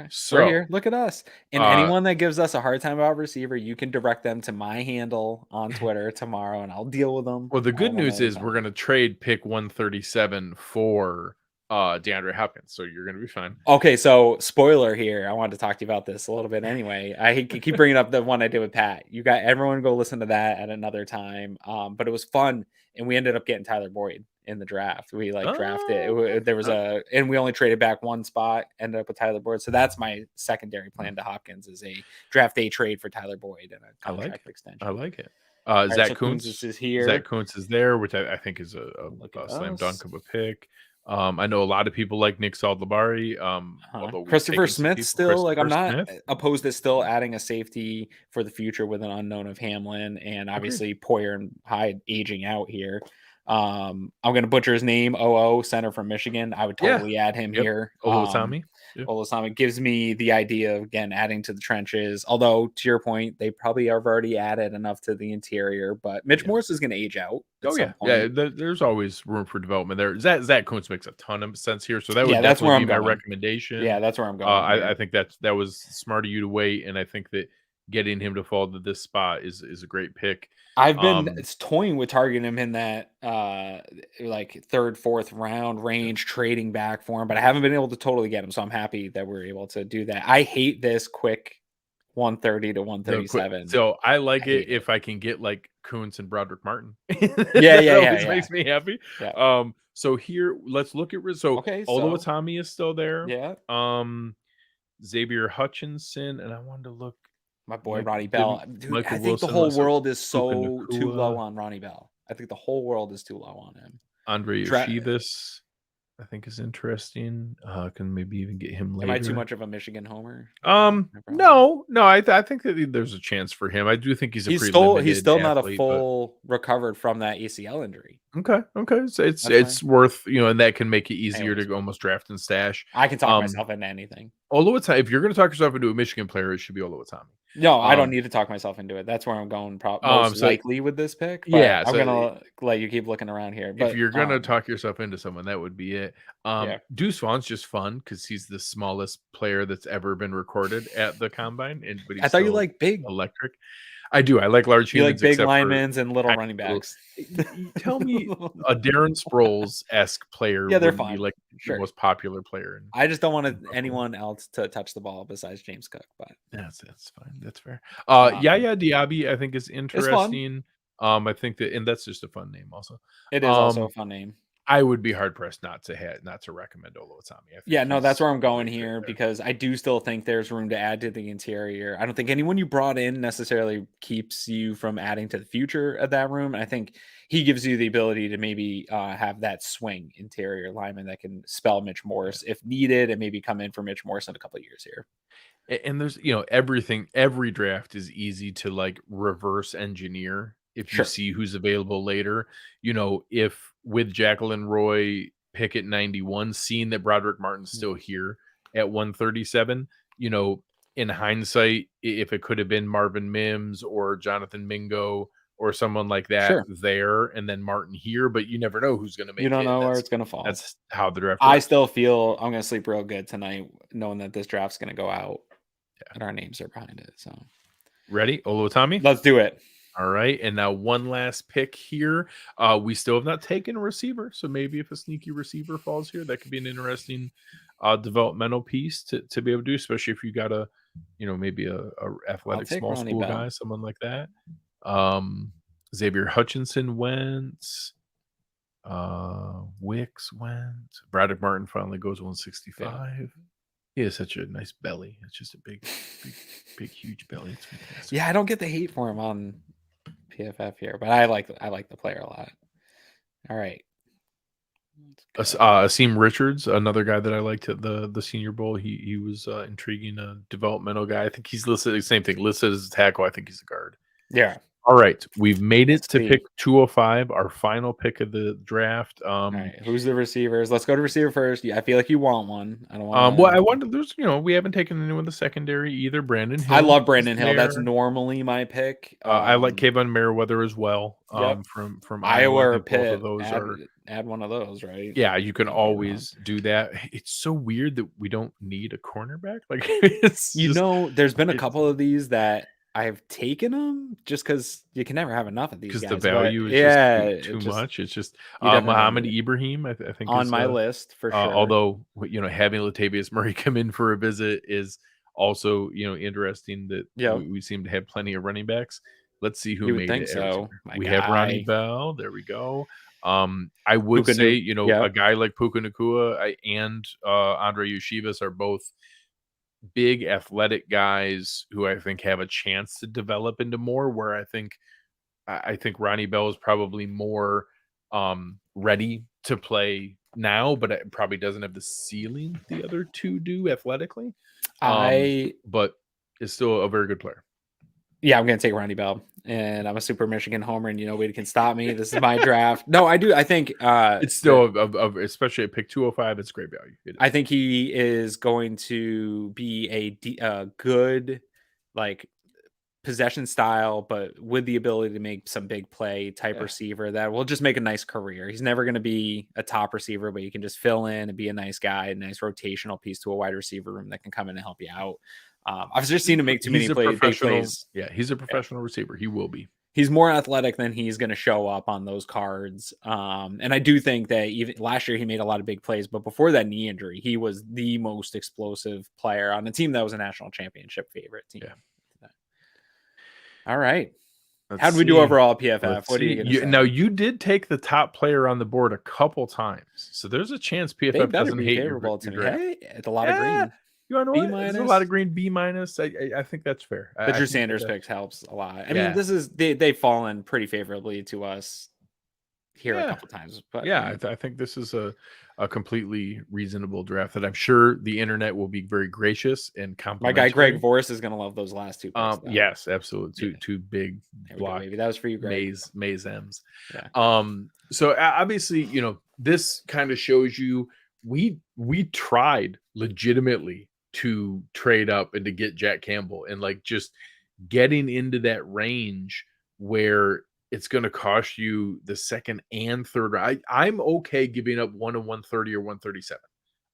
So we're here. Look at us. And anyone that gives us a hard time about receiver, you can direct them to my handle on Twitter tomorrow, and I'll deal with them. Well, the good news is we're going to trade pick 137 for DeAndre Hopkins, so you're going to be fine. Okay, so spoiler here. I wanted to talk to you about this a little bit anyway. I keep bringing up the one I did with Pat. You got everyone go listen to that at another time. But it was fun, and we ended up getting Tyler Boyd in the draft. We drafted. There was and we only traded back one spot. Ended up with Tyler Boyd. So that's my secondary plan to Hopkins is a draft day trade for Tyler Boyd and a contract extension. I like it. Zach Kuntz is here. Zach Kuntz is there, which I think is a slam dunk of a pick. I know a lot of people like Nick Saldabari. Christopher Smith still I'm not opposed to still adding a safety for the future with an unknown of Hamlin and obviously Poyer and Hyde aging out here. I'm going to butcher his name. Center from Michigan. I would totally add him here. Olosami. Olosami gives me the idea of, again, adding to the trenches. Although, to your point, they probably have already added enough to the interior. But Mitch Morse is going to age out. There's always room for development there. Zach Kuntz makes a ton of sense here. So that would that's where definitely be my recommendation. Yeah, that's where I'm going. I think that was smart of you to wait. And I think that getting him to fall to this spot is a great pick. I've been toying with targeting him in that like 3rd, 4th round range, trading back for him, but I haven't been able to totally get him. So I'm happy that we're able to do that. I hate this quick 130 to 137. So I like it if I can get like Kuntz and Broderick Martin. That makes me happy. Yeah. So here, let's look at Oluwatimi is still there. Yeah. Xavier Hutchinson, and I wanted to look. My boy Ronnie Bell. Dude, I think Wilson, the whole world is so too low on Ronnie Bell. I think the whole world is too low on him. Andre Yoshivis, I think, is interesting. Can maybe even get him later. Am I too much of a Michigan homer? No. I think that there's a chance for him. I do think he's still not a full recovered from that ACL injury. Okay. So it's worth, and that can make it easier to almost draft and stash. I can talk myself into anything. Oluwatimi, if you're going to talk yourself into a Michigan player, it should be Oluwatimi. No, I don't need to talk myself into it. That's where I'm going most likely with this pick. I'm going to let you keep looking around here. But if you're going to talk yourself into someone, that would be it. Deuce Vaughn's just fun because he's the smallest player that's ever been recorded at the combine. But he's I thought you liked big. Electric. I do. I like large You like humans, big except for linemen and little tiny running little. backs. Tell me a Darren Sproles-esque player Yeah, they're wouldn't be fine. like the Sure. most popular player in I just don't want Buffalo. anyone else to touch the ball besides James Cook, but That's fine. That's fair. Um, Yaya Diaby, I think is it's fun. interesting. I think that, and that's just a fun name also. It is also a fun name. I would be hard pressed not to recommend Oluwatimi. I think Yeah, no, that's he's where I'm a going great fit here there. because I do still think there's room to add to the interior. I don't think anyone you brought in necessarily keeps you from adding to the future of that room. And I think he gives you the ability to maybe have that swing interior lineman that can spell Mitch Morse if needed and maybe come in for Mitch Morse in a couple of years here. And there's everything. Every draft is easy to like reverse engineer if you Sure. see who's available later. If with Jacqueline Roy pick at 91, seeing that Broderick Martin's still here at 137, in hindsight, if it could have been Marvin Mims or Jonathan Mingo or someone like that Sure. there, and then Martin here, but you never know who's going to make You don't it. know where it's going to fall. That's how the draft I works. still feel I'm going to sleep real good tonight knowing that this draft's going to go out and our names are behind it. So Ready? Oluwatimi? let's do it. All right, and now one last pick here. We still have not taken a receiver, so maybe if a sneaky receiver falls here, that could be an interesting developmental piece to be able to do, especially if you got maybe a athletic take small Ronnie school Bell. guy, someone like that. Xavier Hutchinson went. Wicks went. Braddock Martin finally goes 165. Yeah. He has such a nice belly. It's just a big, huge belly. It's fantastic. Yeah, I don't get the hate for him on PFF here, but I like the player a lot. All right. Asim Richards, another guy that I liked at the Senior Bowl. He was intriguing, developmental guy. I think he's listed the same thing. Listed as a tackle. I think he's a guard. Yeah. All right, we've made it to see. pick 205, our final pick of the draft. All right, who's the receivers? Let's go to receiver first. Yeah, I feel like you want one. I don't want. Well, I wanted. There's, we haven't taken anyone the secondary either. Brandon Hill. I love Brandon Hill. That's normally my pick. I like Kayvon Merriweather as well. Yep. From Iowa or Pitt. Both of those add one of those, right? Yeah, you can always do that. It's so weird that we don't need a cornerback. Like it's there's been a couple of these that I've taken them just because you can never have enough of these guys. Because the value is just too much. It's just Muhammad Ibrahim, I think on my list for sure. Although having Latavius Murray come in for a visit is also interesting that we seem to have plenty of running backs. Let's see who you made think it. So We have Ronnie Bell. There we go. I would say a guy like Puka Nacua and Andre Yeshivas are both big athletic guys who I think have a chance to develop into more, where I think Ronnie Bell is probably more ready to play now, but it probably doesn't have the ceiling the other two do athletically. But is still a very good player. Yeah, I'm going to take Ronnie Bell, and I'm a super Michigan homer, and nobody can stop me. This is my draft. No, I do. I think it's still, especially at pick 205, it's great value. I think he is going to be a good, like, possession style, but with the ability to make some big play type receiver that will just make a nice career. He's never going to be a top receiver, but you can just fill in and be a nice guy, a nice rotational piece to a wide receiver room that can come in and help you out. I've just seen him make too many big plays. Yeah, he's a professional receiver. He will be. He's more athletic than he's going to show up on those cards. And I do think that even last year he made a lot of big plays, but before that knee injury, he was the most explosive player on the team that was a national championship favorite team. Yeah. All right. How did we do overall, PFF? What are you going to say? Now, you did take the top player on the board a couple times, so there's a chance PFF doesn't hate favorable to me. Hey, it's a lot of green. You want to know what? There's a lot of green. B-. I think that's fair. The Drew Sanders picks helps a lot. I mean, this is they've fallen pretty favorably to us here a couple times. But I think this is a completely reasonable draft that I'm sure the internet will be very gracious and complimentary. My guy Greg Voris is going to love those last two picks. Yes, absolutely. Two big block. Maybe that was for you, Greg. Maze M's. Yeah. So obviously, this kind of shows you we tried legitimately to trade up and to get Jack Campbell, and like just getting into that range where it's going to cost you the second and third round. I'm okay giving up 130 or 137.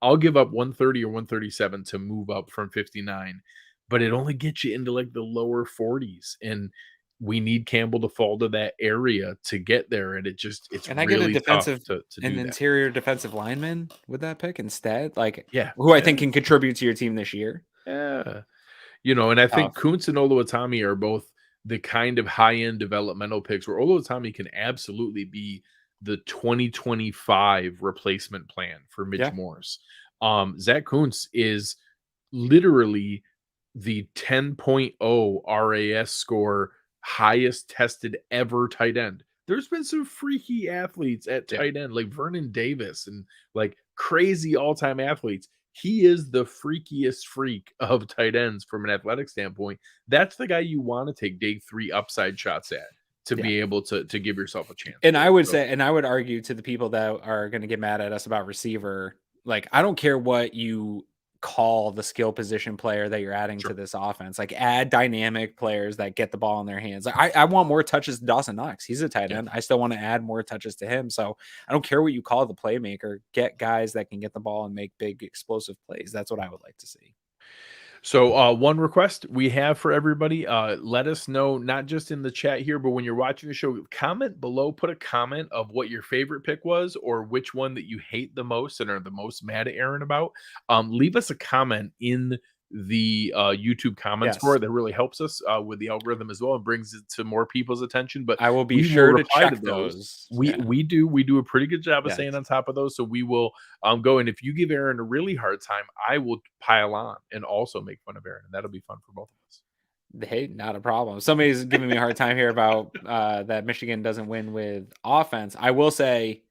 I'll give up 130 or 137 to move up from 59, but it only gets you into like the lower 40s. And we need Campbell to fall to that area to get there, and it's And I get a really tough defensive, to an do that. interior defensive lineman with that pick instead, like Yeah, who I think can contribute to your team this year. yeah. And I think Tough. Kuntz and Oluwatimi are both the kind of high-end developmental picks where Oluwatimi can absolutely be the 2025 replacement plan for Mitch Yeah. Morse. Zach Kuntz is literally the 10.0 RAS score, highest tested ever tight end. There's been some freaky athletes at tight end, like Vernon Davis and like crazy all-time athletes. He is the freakiest freak of tight ends from an athletic standpoint. That's the guy you want to take day 3 upside shots at to be able to give yourself a chance. And I would say, and I would argue to the people that are going to get mad at us about receiver, like, I don't care what you call the skill position player that you're adding to this offense. Like, add dynamic players that get the ball in their hands. Like, I want more touches to Dawson Knox. He's a tight end. I still want to add more touches to him. So I don't care what you call the playmaker. Get guys that can get the ball and make big explosive plays. That's what I would like to see. So one request we have for everybody, let us know, not just in the chat here, but when you're watching the show, comment below, put a comment of what your favorite pick was or which one that you hate the most and are the most mad at Aaron about. Leave us a comment in the YouTube comments for it. That really helps us with the algorithm as well and brings it to more people's attention. But I will be sure to check those. We do a pretty good job of staying on top of those. So we will go, and if you give Aaron a really hard time, I will pile on and also make fun of Aaron, and that'll be fun for both of us. Hey, not a problem. Somebody's giving me a hard time here about that Michigan doesn't win with offense. I will say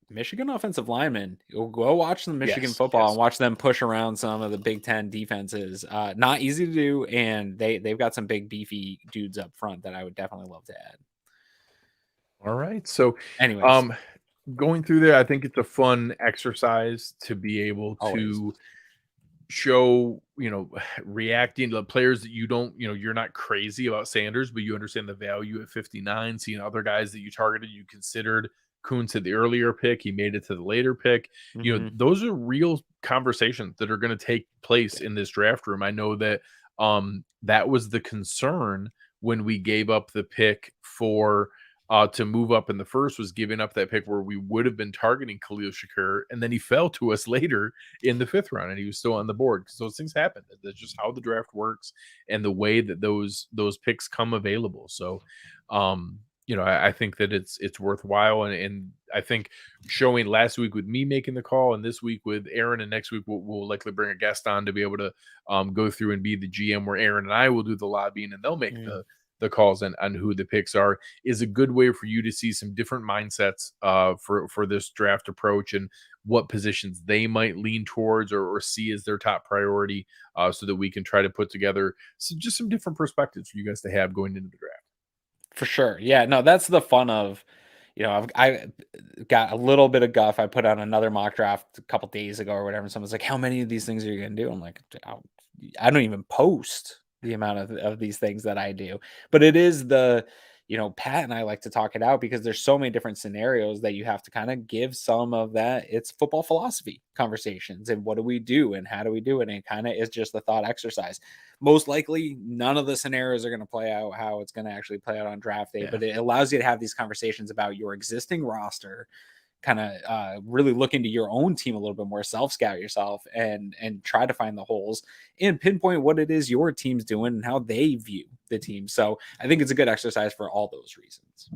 Michigan offensive linemen, you'll go watch the Michigan football and watch them push around some of the Big Ten defenses. Not easy to do, and they've got some big beefy dudes up front that I would definitely love to add. All right. So anyways, going through there, I think it's a fun exercise to be able to show, reacting to the players that you don't, you're not crazy about Sanders, but you understand the value at 59, seeing other guys that you targeted, you considered. Kuntz at the earlier pick, he made it to the later pick. Those are real conversations that are going to take place in this draft room. I know that that was the concern when we gave up the pick for to move up in the first, was giving up that pick where we would have been targeting Khalil Shakur, and then he fell to us later in the 5th round and he was still on the board because those things happen. That's just how the draft works and the way that those picks come available. So I think that it's worthwhile, and I think showing last week with me making the call and this week with Aaron, and next week we'll likely bring a guest on to be able to go through and be the GM, where Aaron and I will do the lobbying and they'll make the calls on who the picks are, is a good way for you to see some different mindsets for this draft approach and what positions they might lean towards or see as their top priority, so that we can try to put together some different perspectives for you guys to have going into the draft. For sure. Yeah, no, that's the fun of, I got a little bit of guff. I put on another mock draft a couple days ago or whatever. And someone's like, how many of these things are you going to do? I'm like, I don't even post the amount of these things that I do, but it is Pat and I like to talk it out because there's so many different scenarios that you have to kind of give some of that. It's football philosophy conversations and what do we do and how do we do it? And it kind of is just a thought exercise. Most likely none of the scenarios are going to play out how it's going to actually play out on draft day, but it allows you to have these conversations about your existing roster, kind of really look into your own team a little bit more, self-scout yourself and try to find the holes and pinpoint what it is your team's doing and how they view the team. So I think it's a good exercise for all those reasons.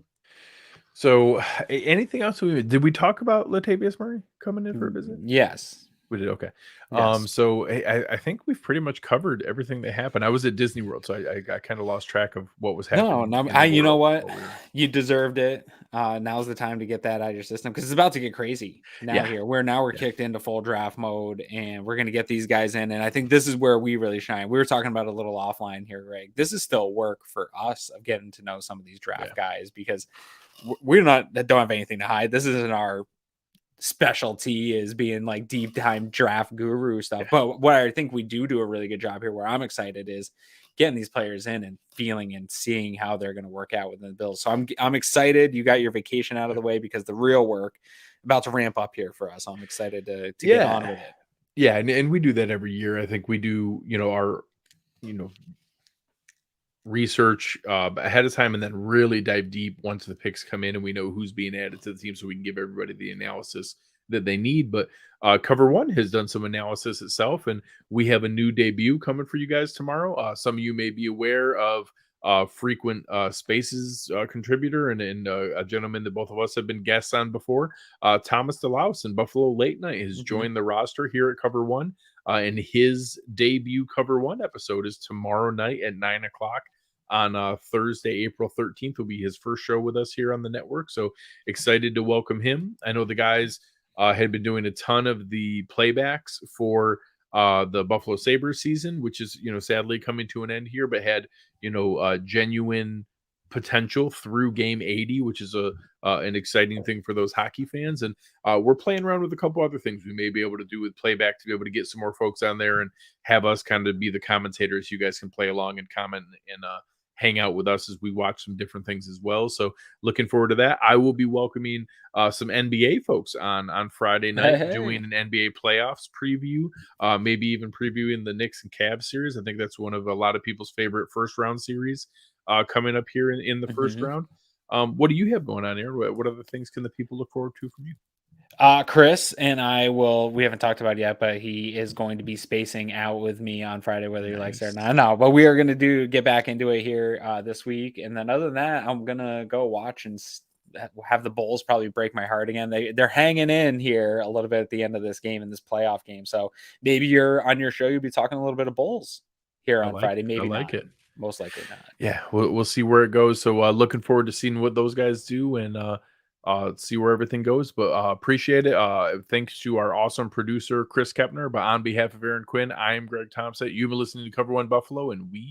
So anything else? Did we talk about Latavius Murray coming in for a visit? Yes. We did. Okay. Yes. So I think we've pretty much covered everything that happened. I was at Disney World, so I kind of lost track of what was happening. No, you know what? You deserved it. Now's the time to get that out of your system because it's about to get crazy now here. We're kicked into full draft mode and we're going to get these guys in. And I think this is where we really shine. We were talking about a little offline here, Greg. This is still work for us of getting to know some of these draft guys because don't have anything to hide. This isn't our specialty is being like deep time draft guru stuff. But what I think we do a really good job here where I'm excited is getting these players in and feeling and seeing how they're going to work out within the Bills. So I'm excited. You got your vacation out of the way because the real work about to ramp up here for us. I'm excited to get on with it. Yeah. And we do that every year. I think we do, our, research ahead of time and then really dive deep once the picks come in and we know who's being added to the team so we can give everybody the analysis that they need. But Cover One has done some analysis itself, and we have a new debut coming for you guys tomorrow. Some of you may be aware of frequent Spaces contributor and a gentleman that both of us have been guests on before. Thomas Lawson, Buffalo Late Night, has joined the roster here at Cover One. And his debut Cover One episode is tomorrow night at 9 o'clock on Thursday, April 13th. Will be his first show with us here on the network. So excited to welcome him. I know the guys had been doing a ton of the playbacks for the Buffalo Sabres season, which is, sadly coming to an end here, but had, genuine potential through game 80, which is an exciting thing for those hockey fans. And we're playing around with a couple other things we may be able to do with playback to be able to get some more folks on there and have us kind of be the commentators. You guys can play along and comment and hang out with us as we watch some different things as well. So looking forward to that. I will be welcoming some NBA folks on Friday night, doing an NBA playoffs preview, maybe even previewing the Knicks and Cavs series. I think that's one of a lot of people's favorite first round series coming up here in the first round. What do you have going on, Aaron? What other things can the people look forward to from you? Chris and I we haven't talked about it yet, but he is going to be spacing out with me on Friday, whether he likes it or not. No, but we are going to get back into it here this week. And then other than that, I'm going to go watch and have the Bulls probably break my heart again. They're hanging in here a little bit at the end of this game, in this playoff game. So maybe you're on your show, you'll be talking a little bit of Bulls here on Friday. Maybe I like not. it. Most likely not. Yeah, we'll see where it goes. So looking forward to seeing what those guys do and see where everything goes. But appreciate it. Thanks to our awesome producer, Chris Kepner. But on behalf of Aaron Quinn, I am Greg Tompsett. You've been listening to Cover One Buffalo, and we